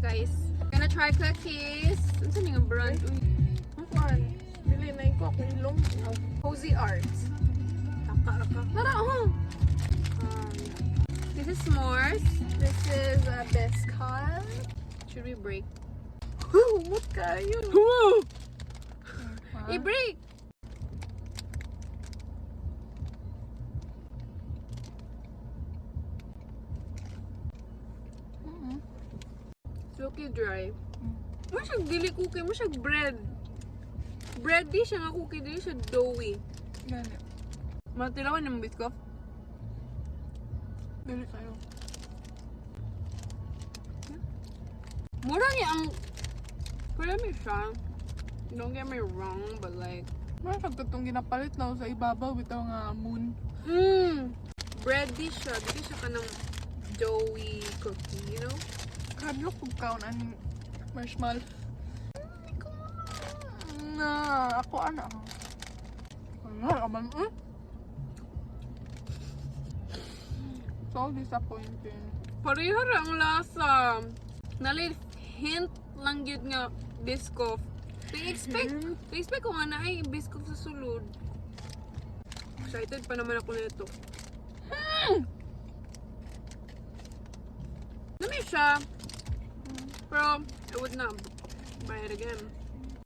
guys. Gonna try cookies. Ano sa nga brand? Kuan. Dili na ko ako ilong. Cozy Arts. Aka. Tara, oh! This is s'mores. This is a biscuit. Should we break? Humot kayo. I-break! Silky dry. Mo siya dili cookie, mo siya bread. Bready siya nga cookie, dili siya doughy. Gani. Matilawan ng biscuit. Dili kayo. Mura niya ang... Marami siya. Don't get me wrong, but like... Mga kagtatong ginapalit na sa ibabaw bitaw nga moon. Bready siya. Dili siya ka ng doughy cookie, you know? Kadlok kung kaon aning marshmallow. Hindi ko na. Ako ana. Wala naman. So disappointing. Pareha ra ang lasa. Nalil hint lang yun nga biscoff. Expect ko nga na ay biscoff sa sulod. Excited pa naman ako nito. Dami siya. Pero I would not buy it again.